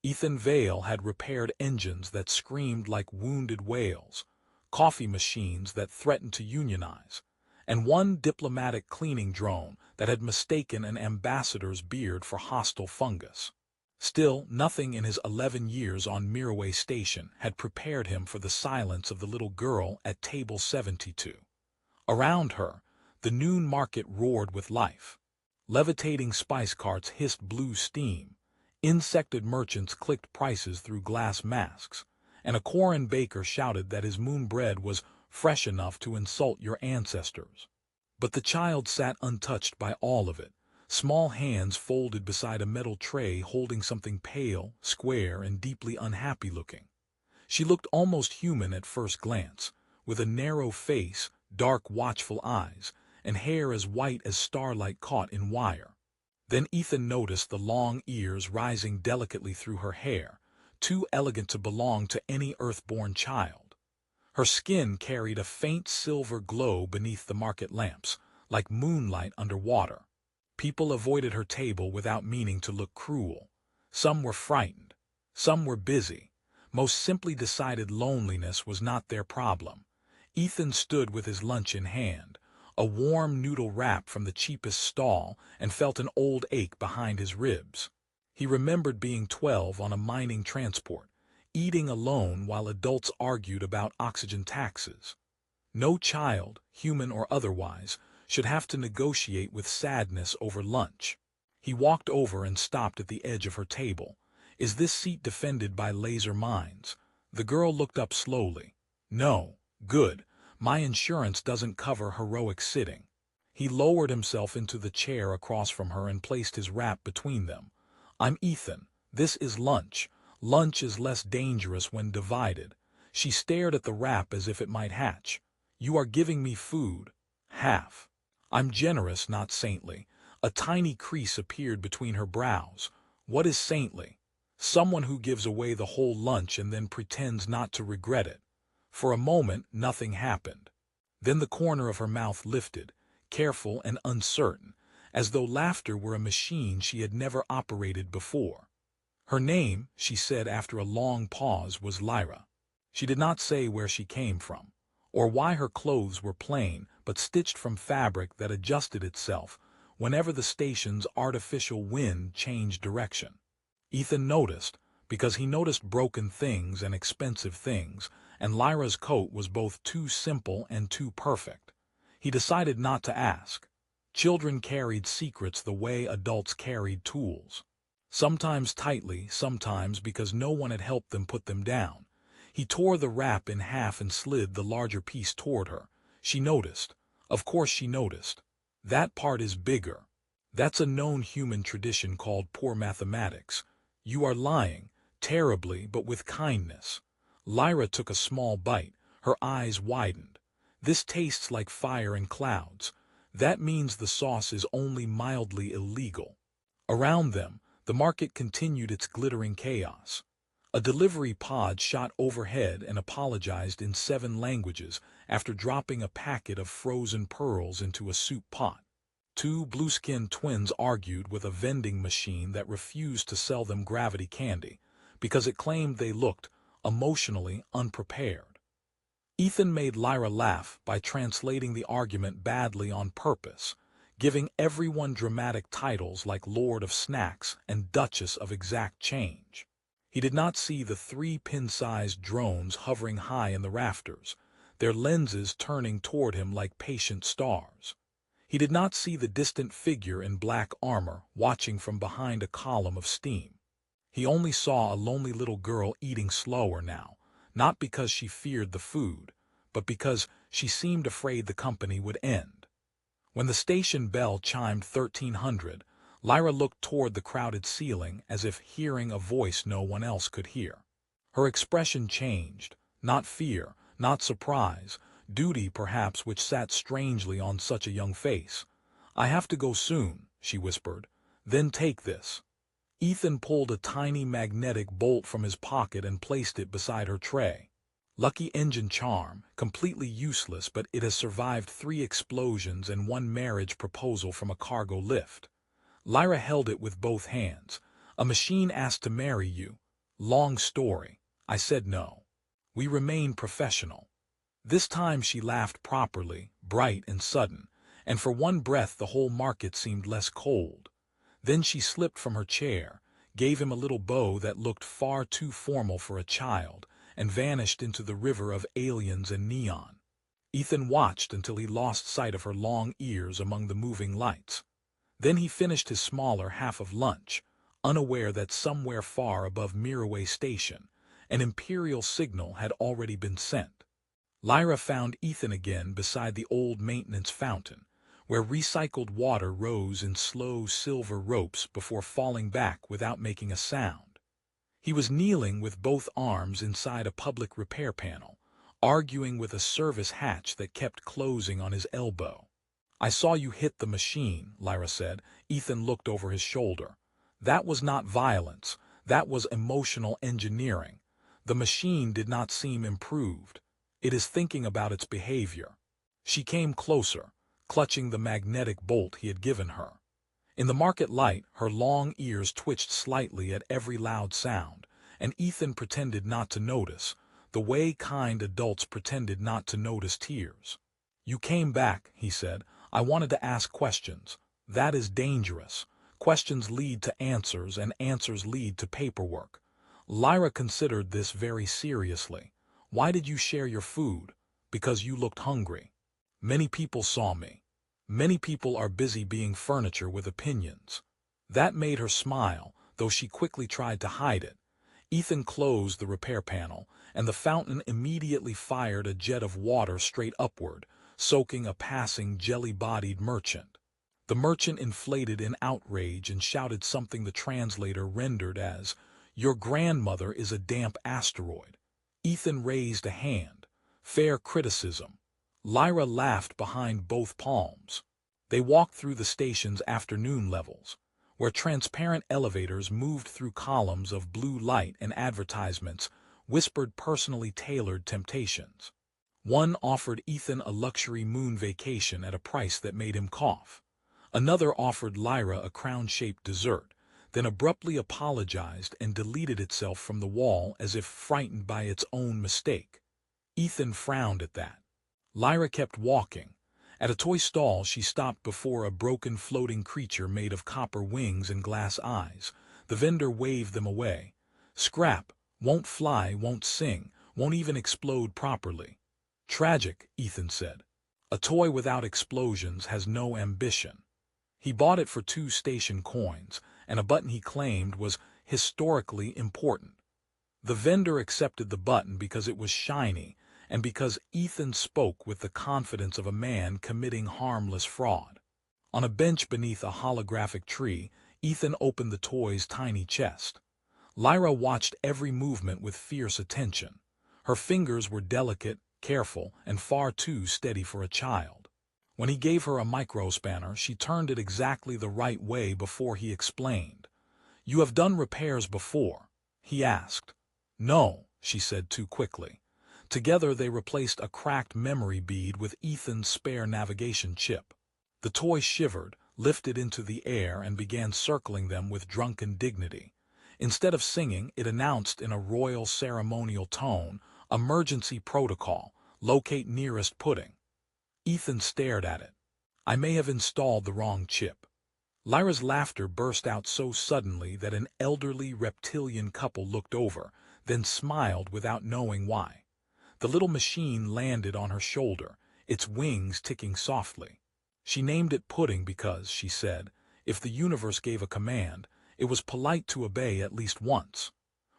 Ethan Vale had repaired engines that screamed like wounded whales, coffee machines that threatened to unionize, and one diplomatic cleaning drone that had mistaken an ambassador's beard for hostile fungus. Still, nothing in his 11 years on Miraway Station had prepared him for the silence of the little girl at table 72. Around her, the noon market roared with life. Levitating spice carts hissed blue steam, insected merchants clicked prices through glass masks, and a Korean baker shouted that his moon bread was fresh enough to insult your ancestors. But the child sat untouched by all of it, small hands folded beside a metal tray holding something pale, square, and deeply unhappy looking. She looked almost human at first glance, with a narrow face, dark watchful eyes, and hair as white as starlight caught in wire. Then Ethan noticed the long ears rising delicately through her hair, too elegant to belong to any earth-born child. Her skin carried a faint silver glow beneath the market lamps, like moonlight under water. People avoided her table without meaning to look cruel. Some were frightened. Some were busy. Most simply decided loneliness was not their problem. Ethan stood with his lunch in hand, a warm noodle wrap from the cheapest stall, and felt an old ache behind his ribs. He remembered being 12 on a mining transport, eating alone while adults argued about oxygen taxes. No child, human or otherwise, should have to negotiate with sadness over lunch. He walked over and stopped at the edge of her table. Is this seat defended by laser mines? The girl looked up slowly. No. Good. My insurance doesn't cover heroic sitting. He lowered himself into the chair across from her and placed his wrap between them. I'm Ethan. This is lunch. Lunch is less dangerous when divided. She stared at the wrap as if it might hatch. You are giving me food. Half. I'm generous, not saintly. A tiny crease appeared between her brows. What is saintly? Someone who gives away the whole lunch and then pretends not to regret it. For a moment, nothing happened. Then the corner of her mouth lifted, careful and uncertain, as though laughter were a machine she had never operated before. Her name, she said after a long pause, was Lyra. She did not say where she came from, or why her clothes were plain but stitched from fabric that adjusted itself whenever the station's artificial wind changed direction. Ethan noticed, because he noticed broken things and expensive things, and Lyra's coat was both too simple and too perfect. He decided not to ask. Children carried secrets the way adults carried tools. Sometimes tightly, sometimes because no one had helped them put them down. He tore the wrap in half and slid the larger piece toward her. She noticed. Of course she noticed. That part is bigger. That's a known human tradition called poor mathematics. You are lying, terribly but with kindness. Lyra took a small bite. Her eyes widened. This tastes like fire and clouds. That means the sauce is only mildly illegal. Around them, the market continued its glittering chaos. A delivery pod shot overhead and apologized in 7 languages after dropping a packet of frozen pearls into a soup pot. 2 blue-skinned twins argued with a vending machine that refused to sell them gravity candy because it claimed they looked emotionally unprepared. Ethan made Lyra laugh by translating the argument badly on purpose, giving everyone dramatic titles like Lord of Snacks and Duchess of Exact Change. He did not see the 3 pin-sized drones hovering high in the rafters, their lenses turning toward him like patient stars. He did not see the distant figure in black armor watching from behind a column of steam. He only saw a lonely little girl eating slower now, not because she feared the food, but because she seemed afraid the company would end. When the station bell chimed 1300, Lyra looked toward the crowded ceiling as if hearing a voice no one else could hear. Her expression changed, not fear, not surprise, duty perhaps, which sat strangely on such a young face. I have to go soon, she whispered. Then take this. Ethan pulled a tiny magnetic bolt from his pocket and placed it beside her tray. Lucky engine charm, completely useless, but it has survived 3 explosions and 1 marriage proposal from a cargo lift. Lyra held it with both hands. A machine asked to marry you. Long story. I said no. We remained professional. This time she laughed properly, bright and sudden, and for one breath the whole market seemed less cold. Then she slipped from her chair, gave him a little bow that looked far too formal for a child, and vanished into the river of aliens and neon. Ethan watched until he lost sight of her long ears among the moving lights. Then he finished his smaller half of lunch, unaware that somewhere far above Miraway Station, an imperial signal had already been sent. Lyra found Ethan again beside the old maintenance fountain, where recycled water rose in slow silver ropes before falling back without making a sound. He was kneeling with both arms inside a public repair panel, arguing with a service hatch that kept closing on his elbow. "I saw you hit the machine," Lyra said. Ethan looked over his shoulder. "That was not violence, that was emotional engineering. The machine did not seem improved. It is thinking about its behavior." She came closer, clutching the magnetic bolt he had given her. In the market light, her long ears twitched slightly at every loud sound, and Ethan pretended not to notice, the way kind adults pretended not to notice tears. "You came back," he said. "I wanted to ask questions. That is dangerous. Questions lead to answers, and answers lead to paperwork." Lyra considered this very seriously. "Why did you share your food?" "Because you looked hungry." "Many people saw me." "Many people are busy being furniture with opinions." That made her smile, though she quickly tried to hide it. Ethan closed the repair panel, and the fountain immediately fired a jet of water straight upward, soaking a passing jelly-bodied merchant. The merchant inflated in outrage and shouted something the translator rendered as, "Your grandmother is a damp asteroid." Ethan raised a hand. "Fair criticism." Lyra laughed behind both palms. They walked through the station's afternoon levels, where transparent elevators moved through columns of blue light and advertisements whispered personally tailored temptations. One offered Ethan a luxury moon vacation at a price that made him cough. Another offered Lyra a crown-shaped dessert, then abruptly apologized and deleted itself from the wall as if frightened by its own mistake. Ethan frowned at that. Lyra kept walking. At a toy stall she stopped before a broken floating creature made of copper wings and glass eyes. The vendor waved them away. "Scrap, won't fly, won't sing, won't even explode properly." "Tragic," Ethan said. "A toy without explosions has no ambition." He bought it for 2 station coins, and a button he claimed was historically important. The vendor accepted the button because it was shiny, and because Ethan spoke with the confidence of a man committing harmless fraud. On a bench beneath a holographic tree, Ethan opened the toy's tiny chest. Lyra watched every movement with fierce attention. Her fingers were delicate, careful, and far too steady for a child. When he gave her a microspanner, she turned it exactly the right way before he explained. "You have done repairs before?" he asked. "No," she said too quickly. Together they replaced a cracked memory bead with Ethan's spare navigation chip. The toy shivered, lifted into the air, and began circling them with drunken dignity. Instead of singing, it announced in a royal ceremonial tone, "Emergency protocol, locate nearest pudding." Ethan stared at it. "I may have installed the wrong chip." Lyra's laughter burst out so suddenly that an elderly reptilian couple looked over, then smiled without knowing why. The little machine landed on her shoulder, its wings ticking softly. She named it Pudding because, she said, if the universe gave a command, it was polite to obey at least once.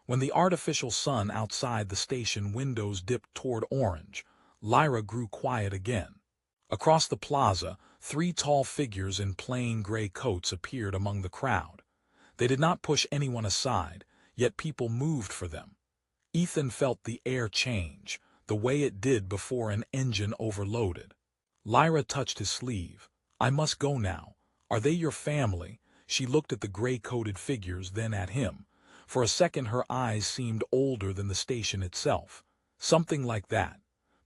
When the artificial sun outside the station windows dipped toward orange, Lyra grew quiet again. Across the plaza, 3 tall figures in plain gray coats appeared among the crowd. They did not push anyone aside, yet people moved for them. Ethan felt the air change, the way it did before an engine overloaded. Lyra touched his sleeve. "I must go now. Are they your family?" She looked at the gray-coated figures, then at him. For a second her eyes seemed older than the station itself. Something like that.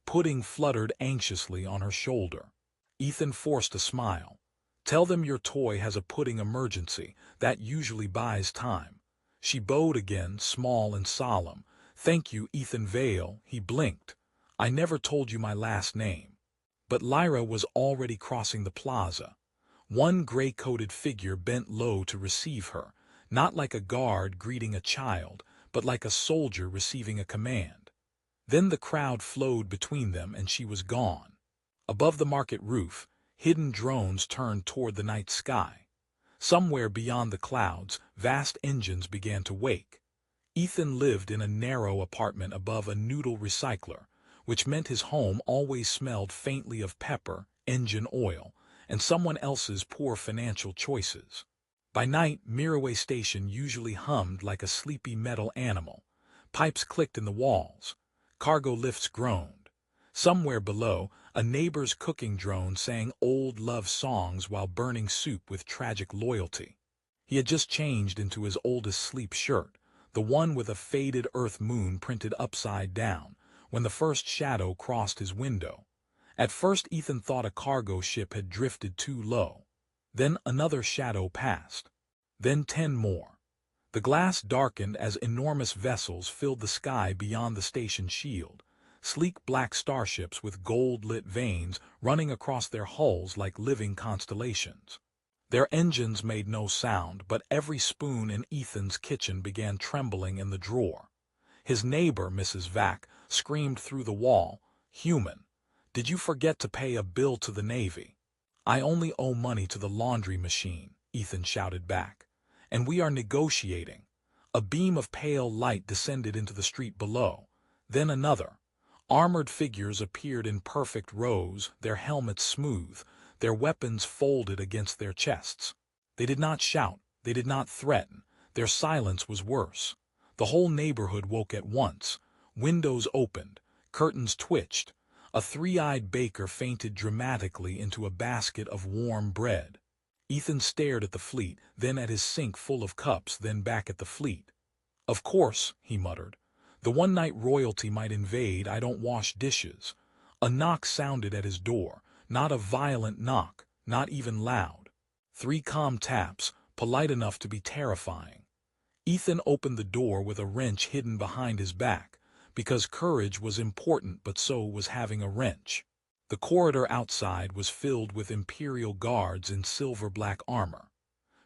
Pudding fluttered anxiously on her shoulder. Ethan forced a smile. "Tell them your toy has a pudding emergency. That usually buys time." She bowed again, small and solemn. "Thank you, Ethan Vale," he blinked. "I never told you my last name." But Lyra was already crossing the plaza. One gray-coated figure bent low to receive her, not like a guard greeting a child, but like a soldier receiving a command. Then the crowd flowed between them and she was gone. Above the market roof, hidden drones turned toward the night sky. Somewhere beyond the clouds, vast engines began to wake. Ethan lived in a narrow apartment above a noodle recycler, which meant his home always smelled faintly of pepper, engine oil, and someone else's poor financial choices. By night, Mirroway Station usually hummed like a sleepy metal animal. Pipes clicked in the walls. Cargo lifts groaned. Somewhere below, a neighbor's cooking drone sang old love songs while burning soup with tragic loyalty. He had just changed into his oldest sleep shirt, the one with a faded Earth moon printed upside down, when the first shadow crossed his window. At first Ethan thought a cargo ship had drifted too low. Then another shadow passed. Then 10 more. The glass darkened as enormous vessels filled the sky beyond the station shield, sleek black starships with gold-lit veins running across their hulls like living constellations. Their engines made no sound, but every spoon in Ethan's kitchen began trembling in the drawer. His neighbor, Mrs. Vac, screamed through the wall, "Human, did you forget to pay a bill to the Navy?" "I only owe money to the laundry machine," Ethan shouted back. "And we are negotiating." A beam of pale light descended into the street below. Then another. Armored figures appeared in perfect rows, their helmets smooth, their weapons folded against their chests. They did not shout, they did not threaten. Their silence was worse. The whole neighborhood woke at once. Windows opened, curtains twitched. A three-eyed baker fainted dramatically into a basket of warm bread. Ethan stared at the fleet, then at his sink full of cups, then back at the fleet. "Of course," he muttered. "The one night royalty might invade, I don't wash dishes." A knock sounded at his door, not a violent knock, not even loud. 3 calm taps, polite enough to be terrifying. Ethan opened the door with a wrench hidden behind his back, because courage was important, but so was having a wrench. The corridor outside was filled with Imperial guards in silver-black armor.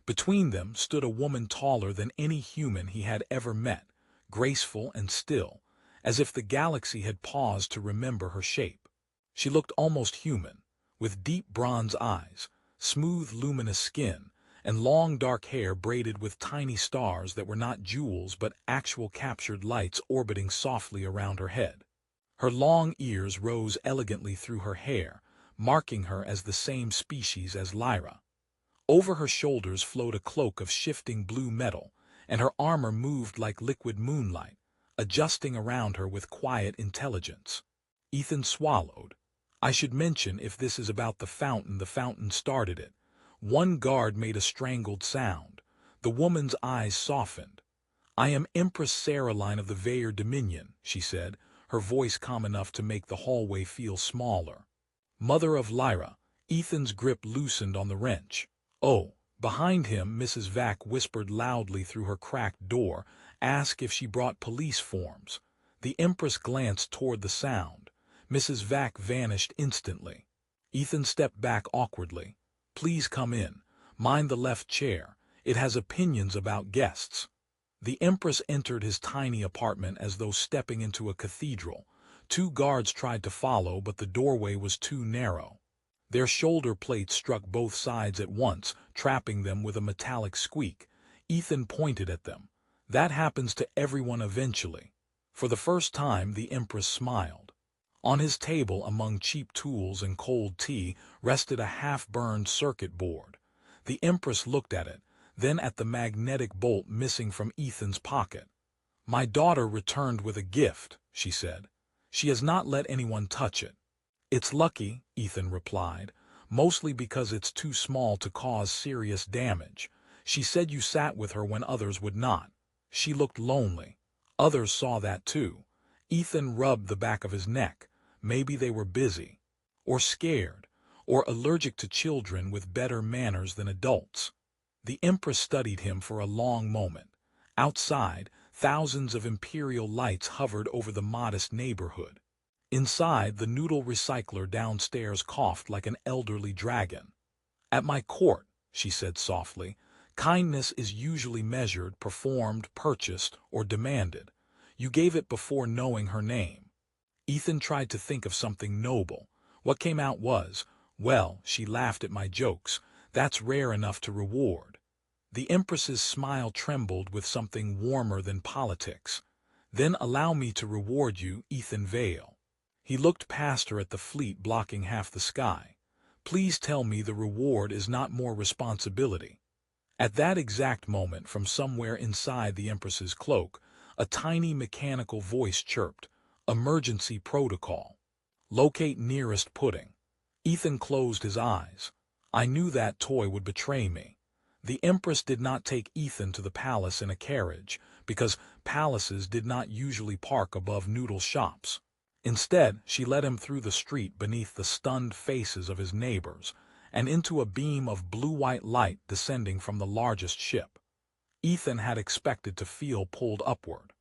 Between them stood a woman taller than any human he had ever met, graceful and still, as if the galaxy had paused to remember her shape. She looked almost human, with deep bronze eyes, smooth luminous skin, and long dark hair braided with tiny stars that were not jewels but actual captured lights orbiting softly around her head. Her long ears rose elegantly through her hair, marking her as the same species as Lyra. Over her shoulders flowed a cloak of shifting blue metal, and her armor moved like liquid moonlight, adjusting around her with quiet intelligence. Ethan swallowed. "I should mention, if this is about the fountain started it." One guard made a strangled sound. The woman's eyes softened. "I am Empress Saraline of the Vayer Dominion," she said, her voice calm enough to make the hallway feel smaller. "Mother of Lyra." Ethan's grip loosened on the wrench. "Oh." Behind him, Mrs. Vac whispered loudly through her cracked door, "Ask if she brought police forms." The Empress glanced toward the sound. Mrs. Vac vanished instantly. Ethan stepped back awkwardly. "Please come in. Mind the left chair. It has opinions about guests." The Empress entered his tiny apartment as though stepping into a cathedral. 2 guards tried to follow, but the doorway was too narrow. Their shoulder plates struck both sides at once, trapping them with a metallic squeak. Ethan pointed at them. "That happens to everyone eventually." For the first time, the Empress smiled. On his table, among cheap tools and cold tea, rested a half-burned circuit board. The Empress looked at it, then at the magnetic bolt missing from Ethan's pocket. "My daughter returned with a gift," she said. "She has not let anyone touch it." "It's lucky," Ethan replied, "mostly because it's too small to cause serious damage. She said you sat with her when others would not. She looked lonely. Others saw that too." Ethan rubbed the back of his neck. Maybe they were busy, or scared, or allergic to children with better manners than adults. The Empress studied him for a long moment. Outside, thousands of imperial lights hovered over the modest neighborhood. Inside, the noodle recycler downstairs coughed like an elderly dragon. "At my court," she said softly, "kindness is usually measured, performed, purchased, or demanded. You gave it before knowing her name." Ethan tried to think of something noble. What came out was, "Well, she laughed at my jokes. That's rare enough to reward." The Empress's smile trembled with something warmer than politics. "Then allow me to reward you, Ethan Vale." He looked past her at the fleet blocking half the sky. "Please tell me the reward is not more responsibility." At that exact moment, from somewhere inside the Empress's cloak, a tiny mechanical voice chirped, "Emergency protocol. Locate nearest pudding." Ethan closed his eyes. I knew that toy would betray me. The Empress did not take Ethan to the palace in a carriage, because palaces did not usually park above noodle shops. Instead, she led him through the street beneath the stunned faces of his neighbors, and into a beam of blue-white light descending from the largest ship. Ethan had expected to feel pulled upward.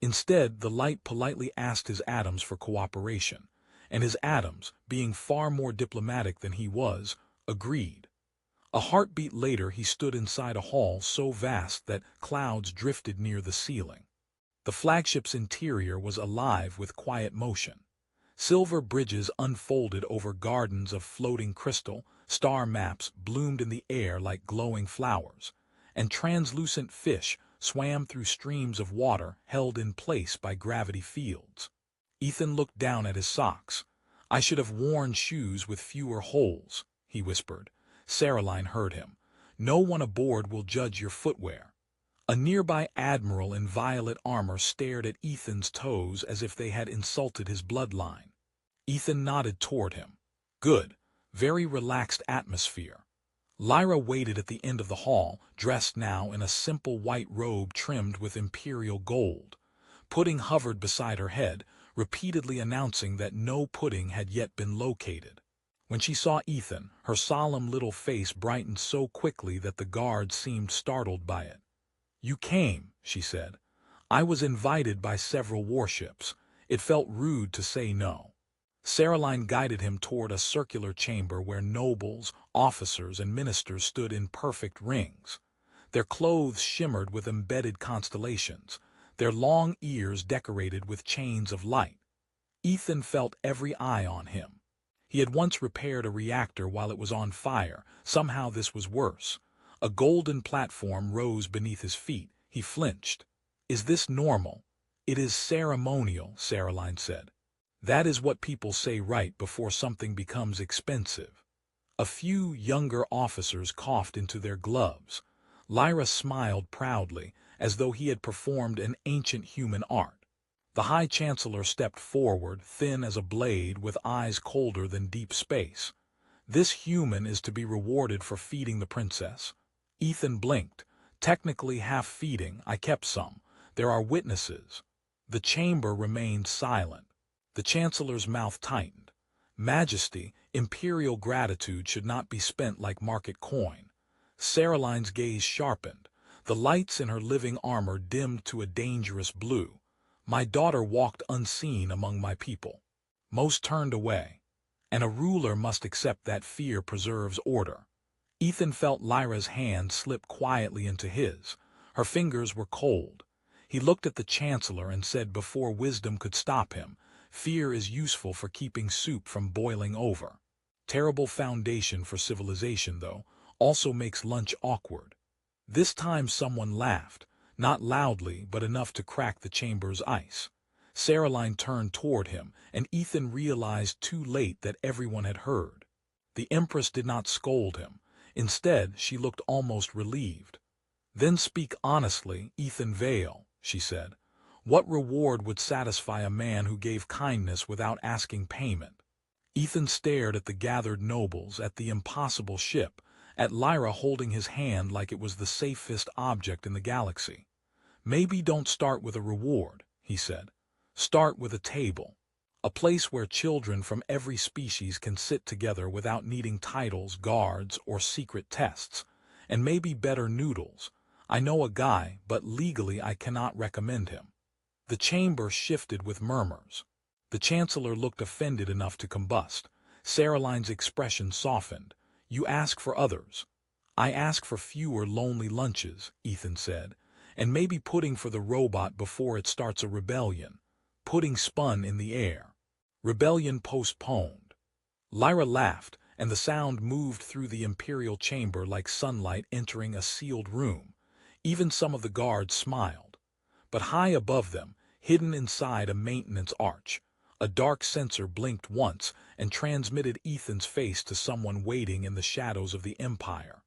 Instead, the light politely asked his atoms for cooperation, and his atoms, being far more diplomatic than he was, agreed. A heartbeat later, he stood inside a hall so vast that clouds drifted near the ceiling. The flagship's interior was alive with quiet motion. Silver bridges unfolded over gardens of floating crystal, star maps bloomed in the air like glowing flowers, and translucent fish swam through streams of water held in place by gravity fields. Ethan looked down at his socks. "I should have worn shoes with fewer holes," he whispered. Caroline heard him. "No one aboard will judge your footwear." A nearby admiral in violet armor stared at Ethan's toes as if they had insulted his bloodline. Ethan nodded toward him. "Good. Very relaxed atmosphere." Lyra waited at the end of the hall, dressed now in a simple white robe trimmed with imperial gold. Pudding hovered beside her head, repeatedly announcing that no pudding had yet been located. When she saw Ethan, her solemn little face brightened so quickly that the guards seemed startled by it. "You came," she said. "I was invited by several warships. It felt rude to say no." Caroline guided him toward a circular chamber where nobles, officers, and ministers stood in perfect rings. Their clothes shimmered with embedded constellations, their long ears decorated with chains of light. Ethan felt every eye on him. He had once repaired a reactor while it was on fire. Somehow this was worse. A golden platform rose beneath his feet. He flinched. "Is this normal?" "It is ceremonial," Caroline said. "That is what people say right before something becomes expensive." A few younger officers coughed into their gloves. Lyra smiled proudly, as though he had performed an ancient human art. The High Chancellor stepped forward, thin as a blade, with eyes colder than deep space. "This human is to be rewarded for feeding the princess." Ethan blinked. "Technically half feeding, I kept some. There are witnesses." The chamber remained silent. The Chancellor's mouth tightened. "Majesty, imperial gratitude should not be spent like market coin." Caroline's gaze sharpened. The lights in her living armor dimmed to a dangerous blue. "My daughter walked unseen among my people. Most turned away. And a ruler must accept that fear preserves order." Ethan felt Lyra's hand slip quietly into his. Her fingers were cold. He looked at the Chancellor and said before wisdom could stop him, "Fear is useful for keeping soup from boiling over." Terrible foundation for civilization, though, also makes lunch awkward. This time someone laughed, not loudly but enough to crack the chamber's ice. Caroline turned toward him, and Ethan realized too late that everyone had heard. The Empress did not scold him. Instead, she looked almost relieved. "Then speak honestly, Ethan Vale," she said. "What reward would satisfy a man who gave kindness without asking payment?" Ethan stared at the gathered nobles, at the impossible ship, at Lyra holding his hand like it was the safest object in the galaxy. "Maybe don't start with a reward," he said. "Start with a table. A place where children from every species can sit together without needing titles, guards, or secret tests. And maybe better noodles. I know a guy, but legally I cannot recommend him." The chamber shifted with murmurs. The Chancellor looked offended enough to combust. Saraline's expression softened. "You ask for others." "I ask for fewer lonely lunches," Ethan said, "and maybe pudding for the robot before it starts a rebellion." Pudding spun in the air. Rebellion postponed. Lyra laughed, and the sound moved through the Imperial chamber like sunlight entering a sealed room. Even some of the guards smiled. But high above them, hidden inside a maintenance arch, a dark sensor blinked once and transmitted Ethan's face to someone waiting in the shadows of the Empire.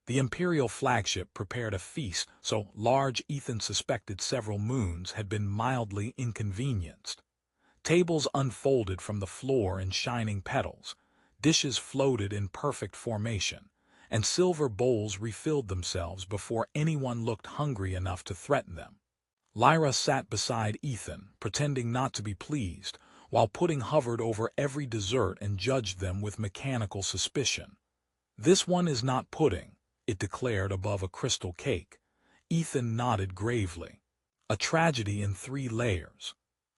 The Imperial flagship prepared a feast so large Ethan suspected several moons had been mildly inconvenienced. Tables unfolded from the floor in shining petals, dishes floated in perfect formation, and silver bowls refilled themselves before anyone looked hungry enough to threaten them. Lyra sat beside Ethan, pretending not to be pleased, while pudding hovered over every dessert and judged them with mechanical suspicion. "This one is not pudding," it declared above a crystal cake. Ethan nodded gravely. "A tragedy in 3 layers."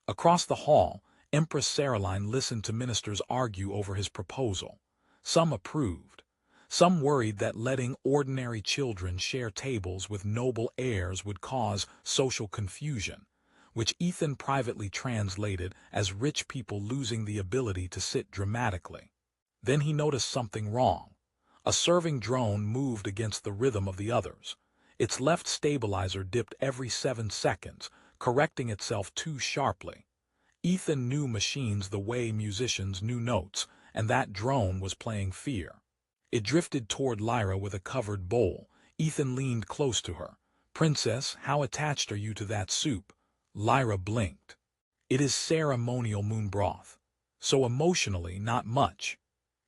Across the hall, Empress Saraline listened to ministers argue over his proposal. Some approved. Some worried that letting ordinary children share tables with noble heirs would cause social confusion, which Ethan privately translated as rich people losing the ability to sit dramatically. Then he noticed something wrong. A serving drone moved against the rhythm of the others. Its left stabilizer dipped every 7 seconds, correcting itself too sharply. Ethan knew machines the way musicians knew notes, and that drone was playing fear. It drifted toward Lyra with a covered bowl. Ethan leaned close to her. "Princess, how attached are you to that soup?" Lyra blinked. "It is ceremonial moon broth. So emotionally, not much."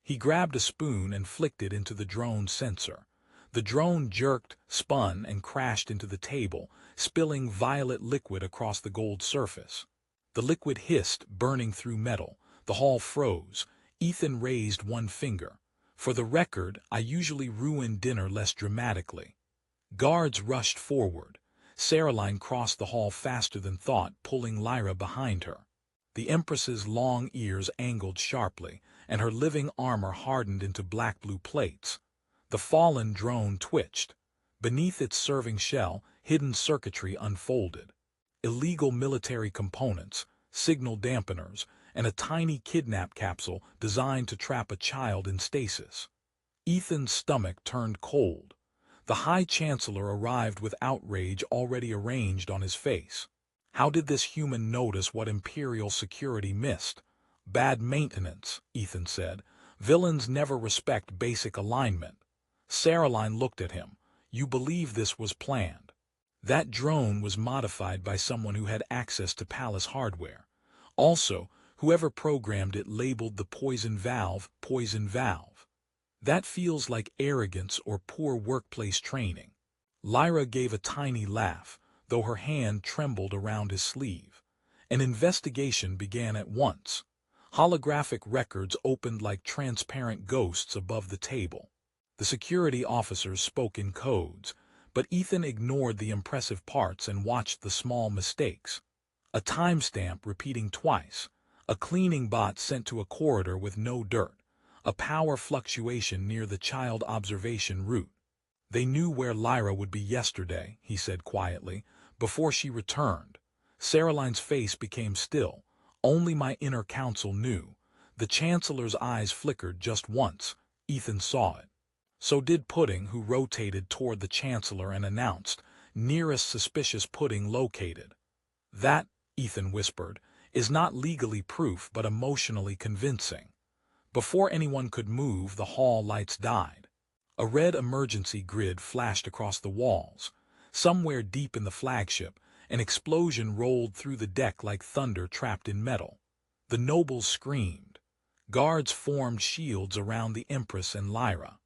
He grabbed a spoon and flicked it into the drone's sensor. The drone jerked, spun, and crashed into the table, spilling violet liquid across the gold surface. The liquid hissed, burning through metal. The hall froze. Ethan raised one finger. "For the record, I usually ruin dinner less dramatically." Guards rushed forward. Saraline crossed the hall faster than thought, pulling Lyra behind her. The Empress's long ears angled sharply, and her living armor hardened into black-blue plates. The fallen drone twitched. Beneath its serving shell, hidden circuitry unfolded. Illegal military components, signal dampeners, and a tiny kidnap capsule designed to trap a child in stasis. Ethan's stomach turned cold. The High Chancellor arrived with outrage already arranged on his face. How did this human notice what Imperial security missed? "Bad maintenance," Ethan said. "Villains never respect basic alignment." Saraline looked at him. "You believe this was planned?" That drone was modified by someone who had access to palace hardware. Also, whoever programmed it labeled the poison valve, "poison valve." That feels like arrogance or poor workplace training. Lyra gave a tiny laugh, though her hand trembled around his sleeve. An investigation began at once. Holographic records opened like transparent ghosts above the table. The security officers spoke in codes, but Ethan ignored the impressive parts and watched the small mistakes. A timestamp repeating twice, a cleaning bot sent to a corridor with no dirt, a power fluctuation near the child observation route. "They knew where Lyra would be yesterday," he said quietly, "before she returned." Saraline's face became still. "Only my inner counsel knew." The Chancellor's eyes flickered just once. Ethan saw it. So did Pudding, who rotated toward the Chancellor and announced, "Nearest suspicious pudding located." "That," Ethan whispered, "is not legally proof but emotionally convincing." Before anyone could move, the hall lights died. A red emergency grid flashed across the walls. Somewhere deep in the flagship, an explosion rolled through the deck like thunder trapped in metal. The nobles screamed. Guards formed shields around the Empress and Lyra.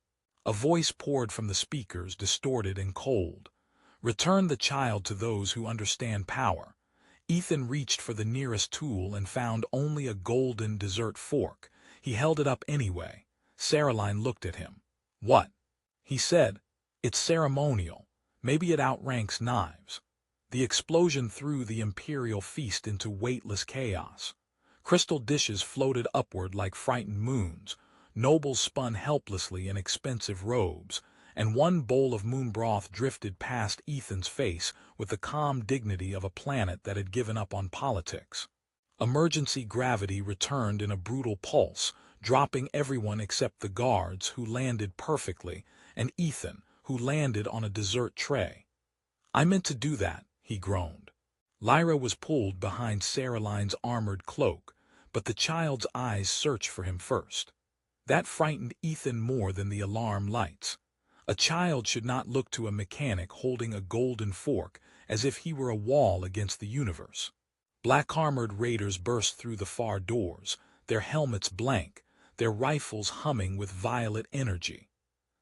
A voice poured from the speakers, distorted and cold. "Return the child to those who understand power." Ethan reached for the nearest tool and found only a golden dessert fork. He held it up anyway. Saraline looked at him. "What?" He said, "It's ceremonial. Maybe it outranks knives. The explosion threw the imperial feast into weightless chaos. Crystal dishes floated upward like frightened moons, nobles spun helplessly in expensive robes, and one bowl of moon broth drifted past Ethan's face with the calm dignity of a planet that had given up on politics. Emergency gravity returned in a brutal pulse, dropping everyone except the guards, who landed perfectly, and Ethan, who landed on a dessert tray. "I meant to do that," he groaned. Lyra was pulled behind Saraline's armored cloak, but the child's eyes searched for him first. That frightened Ethan more than the alarm lights. A child should not look to a mechanic holding a golden fork as if he were a wall against the universe. Black-armored raiders burst through the far doors, their helmets blank, their rifles humming with violet energy.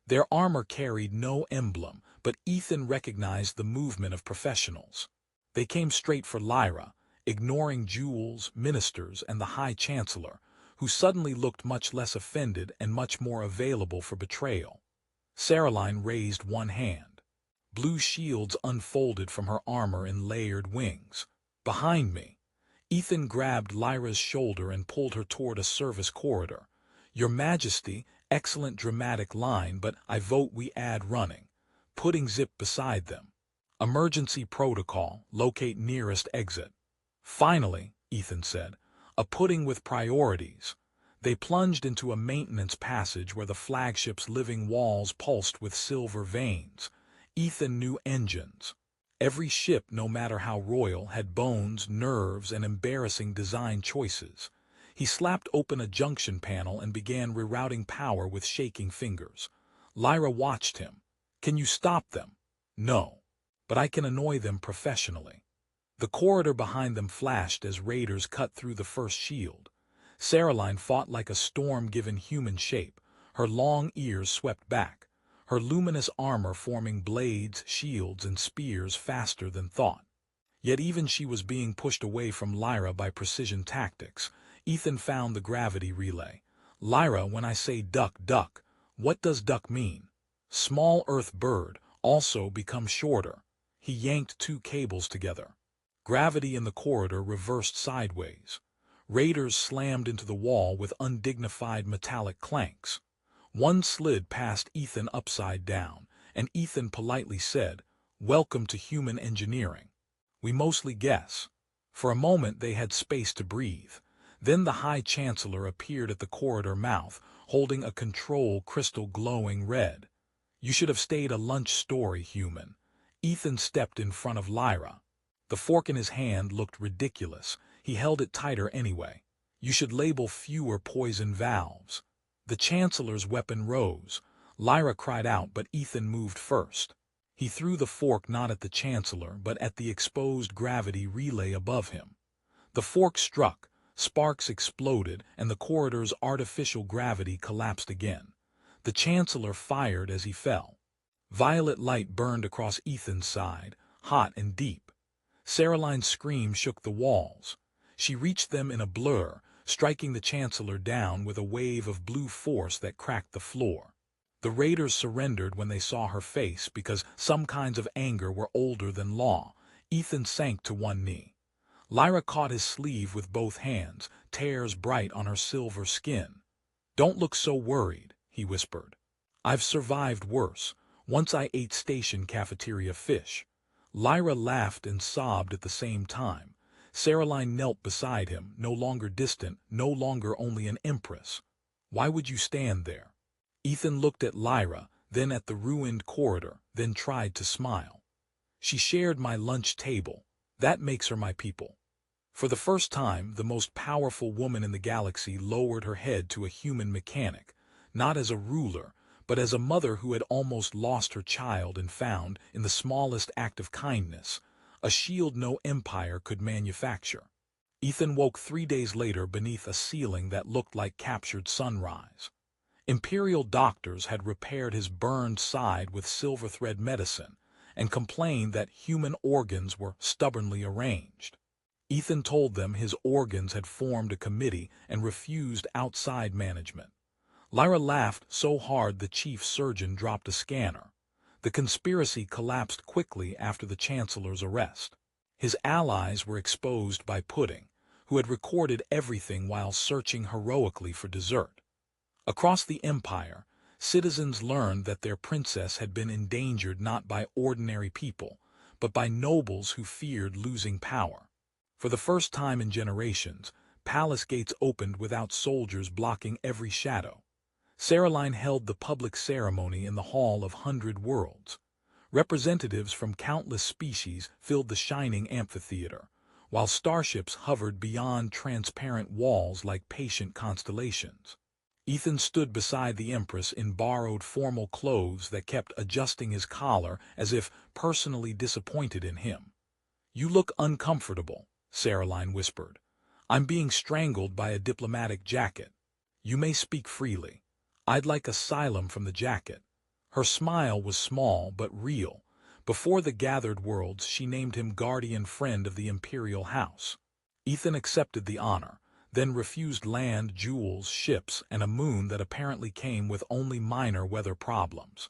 Their armor carried no emblem, but Ethan recognized the movement of professionals. They came straight for Lyra, ignoring Jules, ministers, and the High Chancellor, who suddenly looked much less offended and much more available for betrayal. Saraline raised one hand. Blue shields unfolded from her armor in layered wings. "Behind me." Ethan grabbed Lyra's shoulder and pulled her toward a service corridor. "Your Majesty, excellent dramatic line, but I vote we add running." Putting Zip beside them. "Emergency protocol, locate nearest exit." "Finally," Ethan said, "a pudding with priorities." They plunged into a maintenance passage where the flagship's living walls pulsed with silver veins. Ethan knew engines. Every ship, no matter how royal, had bones, nerves, and embarrassing design choices. He slapped open a junction panel and began rerouting power with shaking fingers. Lyra watched him. "Can you stop them?" "No. But I can annoy them professionally." The corridor behind them flashed as raiders cut through the first shield. Saraline fought like a storm given human shape, her long ears swept back, her luminous armor forming blades, shields, and spears faster than thought. Yet even she was being pushed away from Lyra by precision tactics. Ethan found the gravity relay. "Lyra, when I say duck, duck, what does duck mean?" "Small earth bird, also become shorter." He yanked two cables together. Gravity in the corridor reversed sideways. Raiders slammed into the wall with undignified metallic clanks. One slid past Ethan upside down, and Ethan politely said, "Welcome to human engineering. We mostly guess." For a moment they had space to breathe. Then the High Chancellor appeared at the corridor mouth, holding a control crystal glowing red. "You should have stayed a lunch story, human." Ethan stepped in front of Lyra. The fork in his hand looked ridiculous. He held it tighter anyway. "You should label fewer poison valves." The Chancellor's weapon rose. Lyra cried out, but Ethan moved first. He threw the fork not at the Chancellor, but at the exposed gravity relay above him. The fork struck, sparks exploded, and the corridor's artificial gravity collapsed again. The Chancellor fired as he fell. Violet light burned across Ethan's side, hot and deep. Saraline's scream shook the walls. She reached them in a blur, striking the Chancellor down with a wave of blue force that cracked the floor. The raiders surrendered when they saw her face because some kinds of anger were older than law. Ethan sank to one knee. Lyra caught his sleeve with both hands, tears bright on her silver skin. "Don't look so worried," he whispered. "I've survived worse. Once I ate station cafeteria fish." Lyra laughed and sobbed at the same time. Saraline knelt beside him, no longer distant, no longer only an empress. "Why would you stand there?" Ethan looked at Lyra, then at the ruined corridor, then tried to smile. "She shared my lunch table. That makes her my people." For the first time, the most powerful woman in the galaxy lowered her head to a human mechanic, not as a ruler, but as a mother who had almost lost her child and found, in the smallest act of kindness, a shield no empire could manufacture. Ethan woke 3 days later beneath a ceiling that looked like captured sunrise. Imperial doctors had repaired his burned side with silver thread medicine and complained that human organs were stubbornly arranged. Ethan told them his organs had formed a committee and refused outside management. Lyra laughed so hard the chief surgeon dropped a scanner. The conspiracy collapsed quickly after the Chancellor's arrest. His allies were exposed by Pudding, who had recorded everything while searching heroically for dessert. Across the empire, citizens learned that their princess had been endangered not by ordinary people, but by nobles who feared losing power. For the first time in generations, palace gates opened without soldiers blocking every shadow. Caroline held the public ceremony in the Hall of 100 Worlds. Representatives from countless species filled the shining amphitheater, while starships hovered beyond transparent walls like patient constellations. Ethan stood beside the Empress in borrowed formal clothes that kept adjusting his collar as if personally disappointed in him. "You look uncomfortable," Caroline whispered. "I'm being strangled by a diplomatic jacket. You may speak freely. I'd like asylum from the jacket." Her smile was small but real. Before the gathered worlds, she named him guardian friend of the imperial house. Ethan accepted the honor, then refused land, jewels, ships, and a moon that apparently came with only minor weather problems.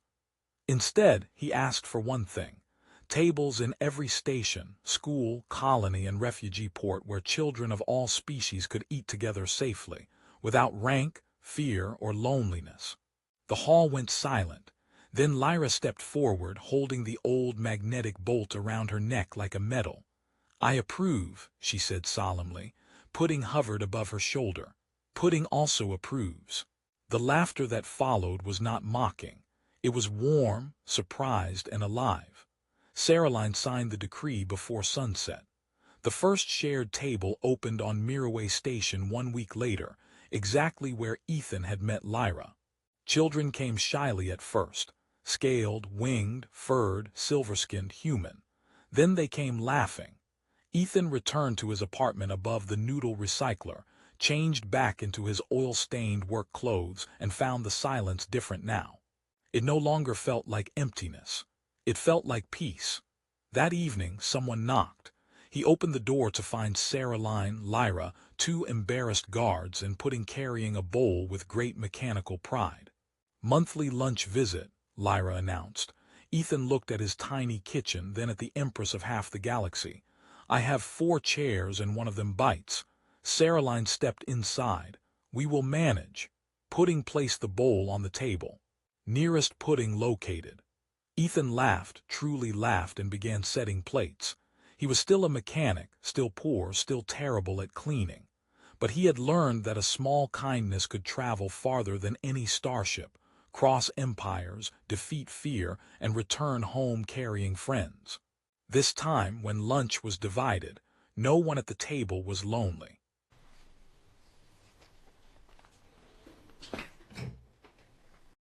Instead, he asked for one thing: tables in every station, school, colony, and refugee port where children of all species could eat together safely, without rank, fear, or loneliness. The hall went silent. Then Lyra stepped forward, holding the old magnetic bolt around her neck like a medal. "I approve," she said solemnly. Pudding hovered above her shoulder. "Pudding also approves." The laughter that followed was not mocking. It was warm, surprised, and alive. Caroline signed the decree before sunset. The first shared table opened on Miraway Station 1 week later, exactly where Ethan had met Lyra. Children came shyly at first, scaled, winged, furred, silver-skinned, human. Then they came laughing. Ethan returned to his apartment above the noodle recycler, changed back into his oil-stained work clothes, and found the silence different now. It no longer felt like emptiness. It felt like peace. That evening, someone knocked. He opened the door to find Caroline, Lyra, two embarrassed guards, and Pudding carrying a bowl with great mechanical pride. "Monthly lunch visit," Lyra announced. Ethan looked at his tiny kitchen, then at the Empress of half the galaxy. "I have 4 chairs and one of them bites." Caroline stepped inside. "We will manage." Pudding placed the bowl on the table. "Nearest Pudding located." Ethan laughed, truly laughed, and began setting plates. He was still a mechanic, still poor, still terrible at cleaning. But he had learned that a small kindness could travel farther than any starship, cross empires, defeat fear, and return home carrying friends. This time, when lunch was divided, no one at the table was lonely.